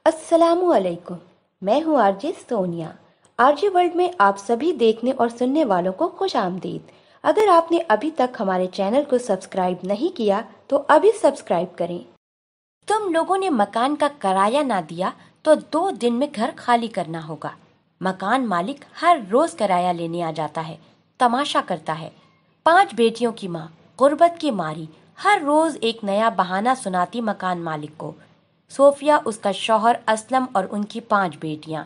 अस्सलामुअलैकुम। मैं हूँ आरजे सोनिया। आरजे वर्ल्ड में आप सभी देखने और सुनने वालों को खुश आमदीद। अगर आपने अभी तक हमारे चैनल को सब्सक्राइब नहीं किया तो अभी सब्सक्राइब करें। तुम लोगों ने मकान का किराया ना दिया तो 2 दिन में घर खाली करना होगा। मकान मालिक हर रोज किराया लेने आ जाता है, तमाशा करता है। 5 बेटियों की माँ गुर्बत की मारी हर रोज एक नया बहाना सुनाती मकान मालिक को। सोफिया, उसका शौहर असलम और उनकी 5 बेटियां।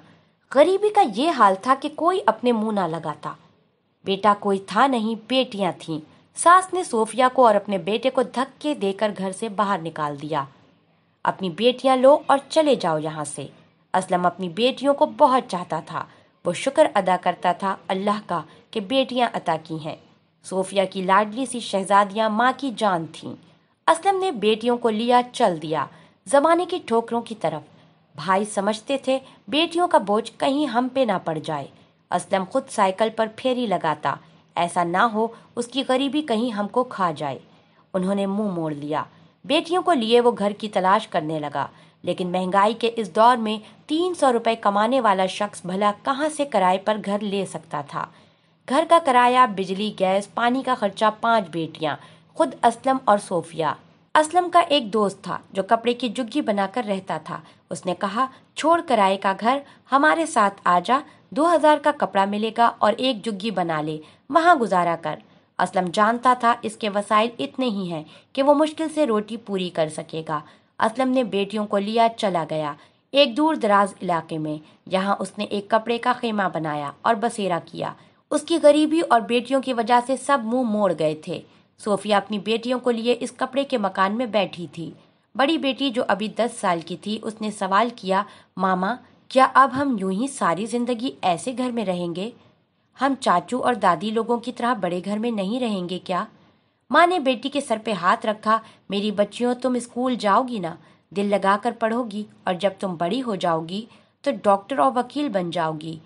गरीबी का ये हाल था कि कोई अपने मुंह ना लगाता। बेटा कोई था नहीं, बेटियां थीं। सास ने सोफिया को और अपने बेटे को धक्के देकर घर से बाहर निकाल दिया। अपनी बेटियां लो और चले जाओ यहाँ से। असलम अपनी बेटियों को बहुत चाहता था। वो शुक्र अदा करता था अल्लाह का कि बेटियां अता की हैं। सोफिया की लाडली सी शहजादियां माँ की जान थीं। असलम ने बेटियों को लिया चल दिया जमाने की ठोकरों की तरफ। भाई समझते थे बेटियों का बोझ कहीं हम पे ना पड़ जाए। असलम खुद साइकिल पर फेरी लगाता, ऐसा ना हो उसकी गरीबी कहीं हमको खा जाए। उन्होंने मुंह मोड़ लिया। बेटियों को लिए वो घर की तलाश करने लगा, लेकिन महंगाई के इस दौर में 300 रुपए कमाने वाला शख्स भला कहाँ से किराए पर घर ले सकता था। घर का किराया, बिजली, गैस, पानी का खर्चा, 5 बेटियां, खुद असलम और सोफिया। असलम का एक दोस्त था जो कपड़े की जुग्गी बनाकर रहता था। उसने कहा, छोड़ किराए का घर, हमारे साथ आजा, 2000 का कपड़ा मिलेगा और एक जुग्गी बना ले, वहां गुजारा कर। असलम जानता था इसके वसाइल इतने ही हैं कि वो मुश्किल से रोटी पूरी कर सकेगा। असलम ने बेटियों को लिया चला गया एक दूर दराज इलाके में। यहाँ उसने एक कपड़े का खेमा बनाया और बसेरा किया। उसकी गरीबी और बेटियों की वजह से सब मुंह मोड़ गए थे। सोफिया अपनी बेटियों को लिए इस कपड़े के मकान में बैठी थी। बड़ी बेटी जो अभी 10 साल की थी, उसने सवाल किया, मामा, क्या अब हम यूं ही सारी जिंदगी ऐसे घर में रहेंगे? हम चाचू और दादी लोगों की तरह बड़े घर में नहीं रहेंगे क्या? माँ ने बेटी के सर पे हाथ रखा। मेरी बच्चियों, तुम स्कूल जाओगी ना, दिल लगाकर पढ़ोगी, और जब तुम बड़ी हो जाओगी तो डॉक्टर और वकील बन जाओगी,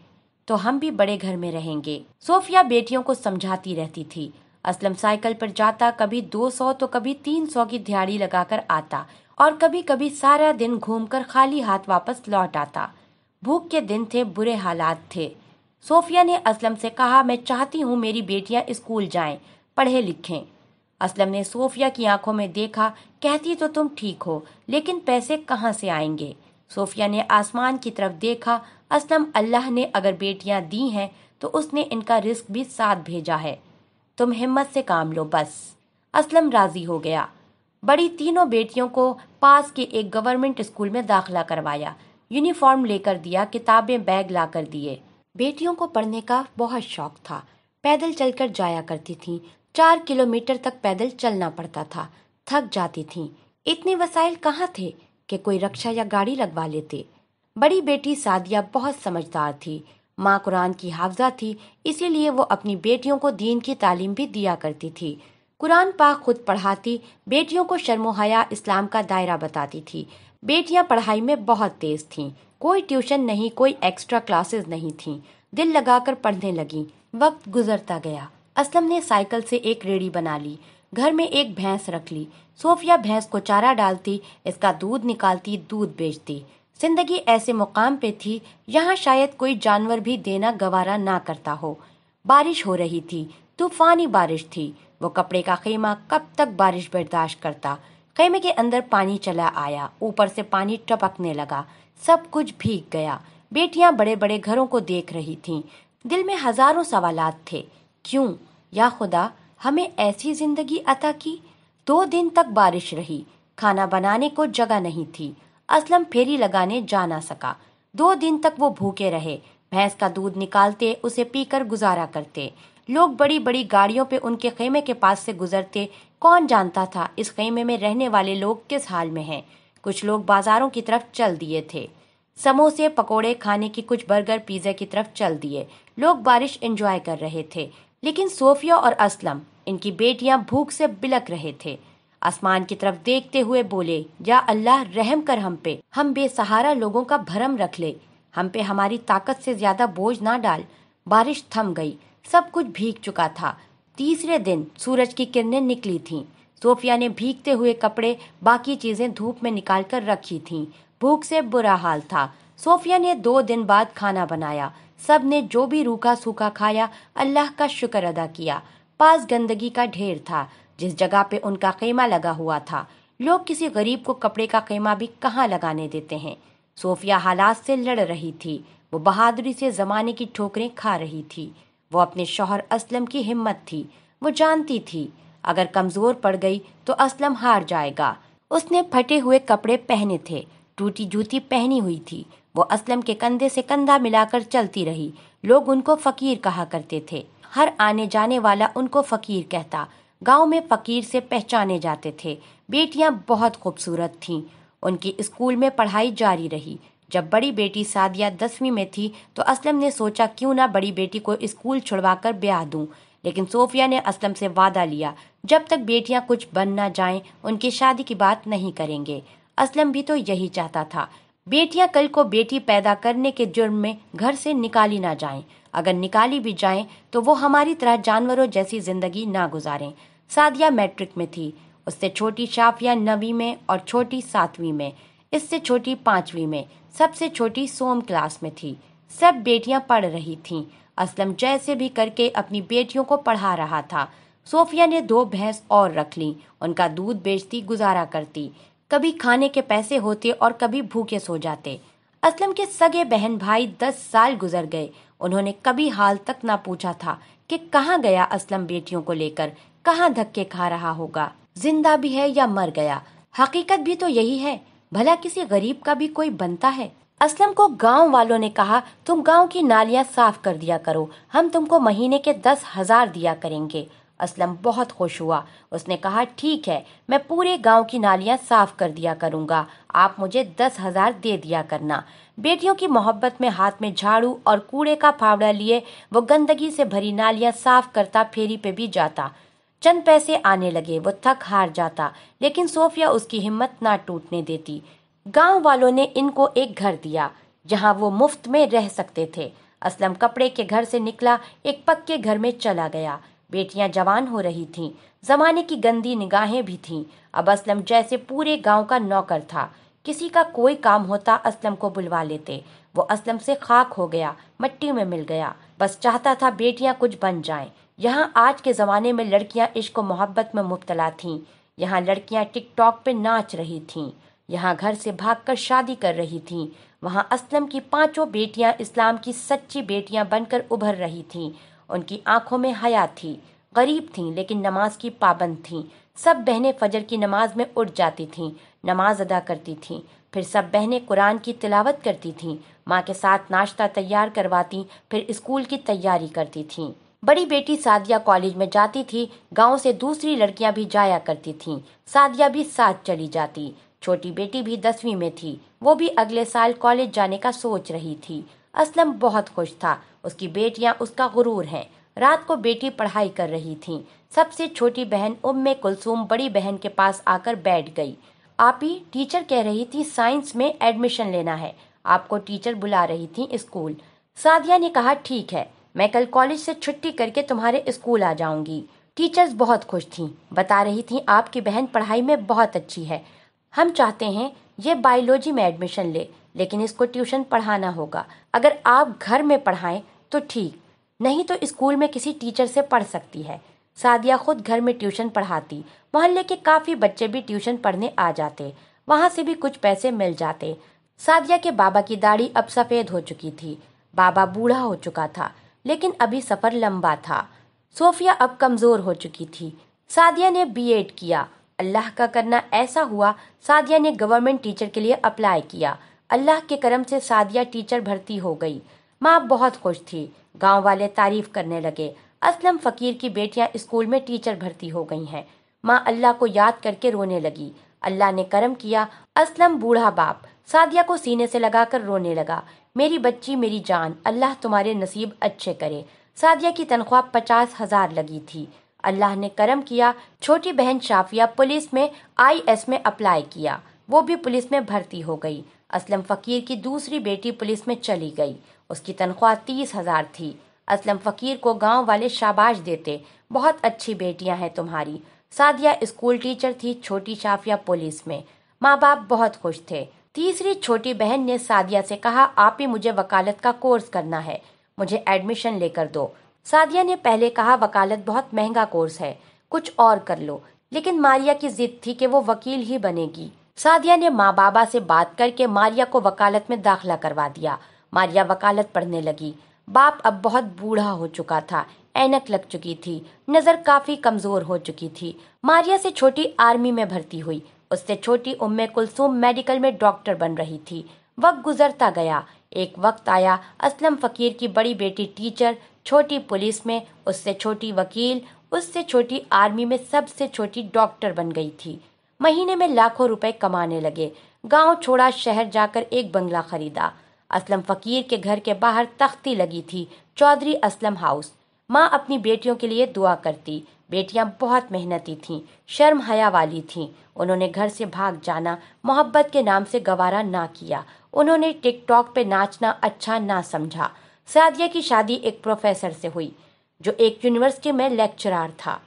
तो हम भी बड़े घर में रहेंगे। सोफिया बेटियों को समझाती रहती थी। असलम साइकिल पर जाता, कभी 200 तो कभी 300 की दिहाड़ी लगाकर आता, और कभी कभी सारा दिन घूमकर खाली हाथ वापस लौट आता। भूख के दिन थे, बुरे हालात थे। सोफिया ने असलम से कहा, मैं चाहती हूँ मेरी बेटियां स्कूल जाएं, पढ़े लिखें। असलम ने सोफिया की आंखों में देखा। कहती तो तुम ठीक हो, लेकिन पैसे कहाँ से आएंगे? सोफिया ने आसमान की तरफ देखा। असलम, अल्लाह ने अगर बेटियां दी हैं तो उसने इनका रिस्क भी साथ भेजा है। तुम हिम्मत से काम लो बस। असलम राजी हो गया। बड़ी तीनों बेटियों को पास के एक गवर्नमेंट स्कूल में दाखिला करवाया। यूनिफॉर्म लेकर दिया, किताबें, बैग लाकर दिए। बेटियों को पढ़ने का बहुत शौक था। पैदल चलकर जाया करती थीं। 4 किलोमीटर तक पैदल चलना पड़ता था। थक जाती थीं। इतने वसाइल कहाँ थे कि कोई रक्षा या गाड़ी लगवा लेते। बड़ी बेटी सादिया बहुत समझदार थी। माँ कुरान की हाफजा थी, इसीलिए वो अपनी बेटियों को दीन की तालीम भी दिया करती थी। कुरान पाक खुद पढ़ाती, बेटियों को शर्म हया इस्लाम का दायरा बताती थी। बेटियां पढ़ाई में बहुत तेज थीं। कोई ट्यूशन नहीं, कोई एक्स्ट्रा क्लासेस नहीं थीं। दिल लगाकर पढ़ने लगीं। वक्त गुजरता गया। असलम ने साइकिल से एक रेड़ी बना ली। घर में एक भैंस रख ली। सोफिया भैंस को चारा डालती, इसका दूध निकालती, दूध बेचती। जिंदगी ऐसे मुकाम पे थी यहाँ शायद कोई जानवर भी देना गवारा ना करता हो। बारिश हो रही थी, तूफानी बारिश थी। वो कपड़े का खेमा कब तक बारिश बर्दाश्त करता? खेमे के अंदर पानी चला आया, ऊपर से पानी टपकने लगा, सब कुछ भीग गया। बेटियां बड़े बड़े घरों को देख रही थीं। दिल में हजारों सवालात थे। क्यों या खुदा हमें ऐसी जिंदगी अता की? 2 दिन तक बारिश रही। खाना बनाने को जगह नहीं थी। असलम फेरी लगाने जा ना सका। 2 दिन तक वो भूखे रहे। भैंस का दूध निकालते, उसे पीकर गुजारा करते। लोग बड़ी बड़ी गाड़ियों पे उनके खेमे के पास से गुजरते। कौन जानता था इस खेमे में रहने वाले लोग किस हाल में हैं। कुछ लोग बाजारों की तरफ चल दिए थे, समोसे पकोड़े खाने की, कुछ बर्गर पिज्जा की तरफ चल दिए। लोग बारिश एंजॉय कर रहे थे, लेकिन सोफिया और असलम, इनकी बेटियां, भूख से बिलक रहे थे। आसमान की तरफ देखते हुए बोले, या अल्लाह रहम कर हम पे, हम बेसहारा लोगों का भरम रख ले, हम पे हमारी ताकत से ज्यादा बोझ ना डाल। बारिश थम गई, सब कुछ भीग चुका था। तीसरे दिन सूरज की किरणें निकली थीं। सोफिया ने भीगते हुए कपड़े, बाकी चीजें धूप में निकाल कर रखी थीं। भूख से बुरा हाल था। सोफिया ने 2 दिन बाद खाना बनाया। सब ने जो भी रूखा सूखा खाया अल्लाह का शुक्र अदा किया। पास गंदगी का ढेर था जिस जगह पे उनका खैमा लगा हुआ था। लोग किसी गरीब को कपड़े का खैमा भी कहाँ लगाने देते हैं। सोफिया हालात से लड़ रही थी। वो बहादुरी से जमाने की ठोकरें खा रही थी। वो अपने शौहर असलम की हिम्मत थी। वो जानती थी अगर कमजोर पड़ गई तो असलम हार जाएगा। उसने फटे हुए कपड़े पहने थे, टूटी जूती पहनी हुई थी। वो असलम के कंधे से कंधा मिलाकर चलती रही। लोग उनको फकीर कहा करते थे। हर आने जाने वाला उनको फकीर कहता। गांव में फकीर से पहचाने जाते थे। बेटियां बहुत खूबसूरत थीं। उनकी स्कूल में पढ़ाई जारी रही। जब बड़ी बेटी सादिया 10वीं में थी तो असलम ने सोचा क्यों ना बड़ी बेटी को स्कूल छुड़वाकर ब्याह दूं। लेकिन सोफिया ने असलम से वादा लिया जब तक बेटियां कुछ बन ना जाएं उनकी शादी की बात नहीं करेंगे। असलम भी तो यही चाहता था। बेटियां कल को बेटी पैदा करने के जुर्म में घर से निकाली ना जाएं। अगर निकाली भी जाएं तो वो हमारी तरह जानवरों जैसी जिंदगी ना गुजारें। सादिया मैट्रिक में थी। उससे छोटी शाफिया 9वीं में और छोटी 7वीं में। इससे छोटी 5वीं में। सबसे छोटी सोम क्लास में थी। सब बेटियां पढ़ रही थीं। असलम जैसे भी करके अपनी बेटियों को पढ़ा रहा था। सोफिया ने 2 भैंस और रख ली। उनका दूध बेचती गुजारा करती। कभी खाने के पैसे होते और कभी भूखे सो जाते। असलम के सगे बहन भाई 10 साल गुजर गए। उन्होंने कभी हाल तक ना पूछा था कि कहाँ गया असलम बेटियों को लेकर, कहाँ धक्के खा रहा होगा, जिंदा भी है या मर गया। हकीकत भी तो यही है। भला किसी गरीब का भी कोई बनता है। असलम को गांव वालों ने कहा तुम गांव की नालियां साफ कर दिया करो, हम तुमको महीने के 10,000 दिया करेंगे। असलम बहुत खुश हुआ। उसने कहा ठीक है, मैं पूरे गांव की नालियां साफ कर दिया करूंगा, आप मुझे 10,000 दे दिया करना। बेटियों की मोहब्बत में हाथ में झाड़ू और कूड़े का फावड़ा लिए वो गंदगी से भरी नालियां साफ करता फेरी पे भी जाता। चंद पैसे आने लगे, वो थक हार जाता, लेकिन सोफिया उसकी हिम्मत ना टूटने देती। गांव वालों ने इनको एक घर दिया जहां वो मुफ्त में रह सकते थे। असलम कपड़े के घर से निकला, एक पक्के घर में चला गया। बेटियां जवान हो रही थीं। जमाने की गंदी निगाहें भी थीं। अब असलम जैसे पूरे गांव का नौकर था। किसी का कोई काम होता असलम को बुलवा लेते। वो असलम से खाक हो गया, मट्टी में मिल गया। बस चाहता था बेटियां कुछ बन जाएं। यहाँ आज के जमाने में लड़कियां इश्क और मोहब्बत में मुब्तला थीं। यहाँ लड़कियां टिकटॉक पे नाच रही थीं। यहाँ घर से भागकर शादी कर रही थीं। वहाँ असलम की 5 बेटियां इस्लाम की सच्ची बेटियां बनकर उभर रही थीं। उनकी आंखों में हया थी। गरीब थीं लेकिन नमाज की पाबंद थीं। सब बहनें फजर की नमाज में उठ जाती थीं, नमाज अदा करती थीं। फिर सब बहनें कुरान की तिलावत करती थीं। माँ के साथ नाश्ता तैयार करवाती, फिर स्कूल की तैयारी करती थीं। बड़ी बेटी सादिया कॉलेज में जाती थी। गांव से दूसरी लड़कियां भी जाया करती थीं। सादिया भी साथ चली जाती। छोटी बेटी भी 10वीं में थी। वो भी अगले साल कॉलेज जाने का सोच रही थी। असलम बहुत खुश था। उसकी बेटियां उसका गुरूर हैं। रात को बेटी पढ़ाई कर रही थी। सबसे छोटी बहन उम्मे कुलसूम बड़ी बहन के पास आकर बैठ गई। आपी, टीचर कह रही थी साइंस में एडमिशन लेना है, आपको टीचर बुला रही थी स्कूल। सादिया ने कहा ठीक है, मैं कल कॉलेज से छुट्टी करके तुम्हारे स्कूल आ जाऊंगी। टीचर्स बहुत खुश थीं। बता रही थीं आपकी बहन पढ़ाई में बहुत अच्छी है। हम चाहते हैं ये बायोलॉजी में एडमिशन ले, लेकिन इसको ट्यूशन पढ़ाना होगा। अगर आप घर में पढ़ाएं तो ठीक, नहीं तो स्कूल में किसी टीचर से पढ़ सकती है। सादिया खुद घर में ट्यूशन पढ़ाती। मोहल्ले के काफी बच्चे भी ट्यूशन पढ़ने आ जाते। वहां से भी कुछ पैसे मिल जाते। सादिया के बाबा की दाढ़ी अब सफेद हो चुकी थी। बाबा बूढ़ा हो चुका था, लेकिन अभी सफर लंबा था। सोफिया अब कमजोर हो चुकी थी। सादिया ने बीएड किया। अल्लाह का करना ऐसा हुआ, सादिया ने गवर्नमेंट टीचर के लिए अप्लाई किया। अल्लाह के करम से सादिया टीचर भर्ती हो गई। माँ बहुत खुश थी। गांव वाले तारीफ करने लगे। असलम फकीर की बेटियां स्कूल में टीचर भर्ती हो गई हैं। माँ अल्लाह को याद करके रोने लगी। अल्लाह ने करम किया। असलम बूढ़ा बाप सादिया को सीने से लगाकर रोने लगा। मेरी बच्ची, मेरी जान, अल्लाह तुम्हारे नसीब अच्छे करे। सादिया की तनख्वाह 50,000 लगी थी। अल्लाह ने करम किया। छोटी बहन शाफिया पुलिस में IS में अप्लाई किया। वो भी पुलिस में भर्ती हो गई। असलम फकीर की दूसरी बेटी पुलिस में चली गई। उसकी तनख्वाह 30,000 थी। असलम फकीर को गांव वाले शाबाश देते, बहुत अच्छी बेटियां हैं तुम्हारी। सादिया स्कूल टीचर थी, छोटी शाफिया पुलिस में। माँ बाप बहुत खुश थे। तीसरी छोटी बहन ने सादिया से कहा, आप ही मुझे वकालत का कोर्स करना है, मुझे एडमिशन लेकर दो। सादिया ने पहले कहा, वकालत बहुत महंगा कोर्स है, कुछ और कर लो, लेकिन मारिया की जिद थी कि वो वकील ही बनेगी। सादिया ने माँ बाबा से बात करके मारिया को वकालत में दाखिला करवा दिया। मारिया वकालत पढ़ने लगी। बाप अब बहुत बूढ़ा हो चुका था, ऐनक लग चुकी थी, नजर काफी कमजोर हो चुकी थी। मारिया से छोटी आर्मी में भर्ती हुई। उससे छोटी उम्मे कुलसूम मेडिकल में डॉक्टर बन रही थी। वक्त गुजरता गया। एक वक्त आया, असलम फकीर की बड़ी बेटी टीचर, छोटी पुलिस में, उससे छोटी वकील, उससे छोटी आर्मी में, सबसे छोटी डॉक्टर बन गई थी। महीने में लाखों रुपए कमाने लगे। गांव छोड़ा, शहर जाकर एक बंगला खरीदा। असलम फकीर के घर के बाहर तख्ती लगी थी, चौधरी असलम हाउस। माँ अपनी बेटियों के लिए दुआ करती। बेटियां बहुत मेहनती थीं, शर्म हया वाली थीं। उन्होंने घर से भाग जाना मोहब्बत के नाम से गवारा ना किया। उन्होंने टिकटॉक पे नाचना अच्छा ना समझा। सादिया की शादी एक प्रोफेसर से हुई जो एक यूनिवर्सिटी में लेक्चरर था।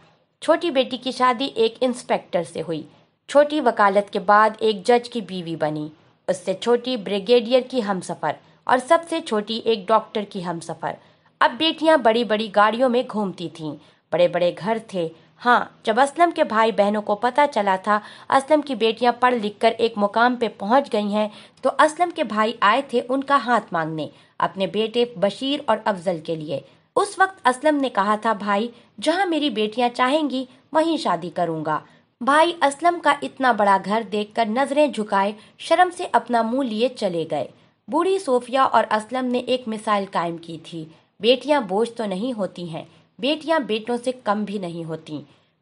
छोटी बेटी की शादी एक इंस्पेक्टर से हुई। छोटी वकालत के बाद एक जज की बीवी बनी। उससे छोटी ब्रिगेडियर की हमसफर और सबसे छोटी एक डॉक्टर की हमसफर। अब बेटियां बड़ी बड़ी गाड़ियों में घूमती थीं, बड़े बड़े घर थे। हाँ, जब असलम के भाई बहनों को पता चला था असलम की बेटियां पढ़ लिख कर एक मुकाम पे पहुंच गई हैं, तो असलम के भाई आए थे उनका हाथ मांगने, अपने बेटे बशीर और अफजल के लिए। उस वक्त असलम ने कहा था, भाई जहाँ मेरी बेटियां चाहेंगी वहीं शादी करूंगा। भाई असलम का इतना बड़ा घर देखकर नजरें झुकाए शर्म से अपना मुंह लिए चले गए। बूढ़ी सोफिया और असलम ने एक मिसाल कायम की थी, बेटियां बोझ तो नहीं होती हैं, बेटियां बेटों से कम भी नहीं होती।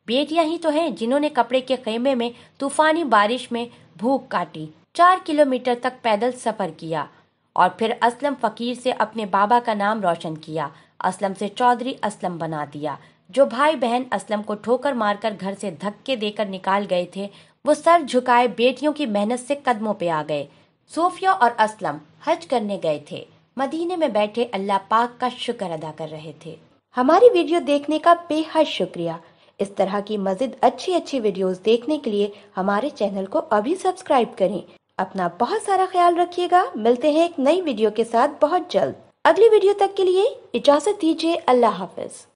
बेटियां ही तो हैं जिन्होंने कपड़े के खेमे में तूफानी बारिश में भूख काटी, 4 किलोमीटर तक पैदल सफर किया और फिर असलम फकीर से अपने बाबा का नाम रोशन किया, असलम से चौधरी असलम बना दिया। जो भाई बहन असलम को ठोकर मारकर घर से धक्के देकर निकाल गए थे, वो सर झुकाए बेटियों की मेहनत से कदमों पे आ गए। सोफिया और असलम हज करने गए थे, मदीने में बैठे अल्लाह पाक का शुक्र अदा कर रहे थे। हमारी वीडियो देखने का बेहद शुक्रिया। इस तरह की मज़ीद अच्छी वीडियोस देखने के लिए हमारे चैनल को अभी सब्सक्राइब करें। अपना बहुत सारा ख्याल रखिएगा। मिलते हैं एक नई वीडियो के साथ बहुत जल्द। अगली वीडियो तक के लिए इजाजत दीजिए। अल्लाह हाफिज।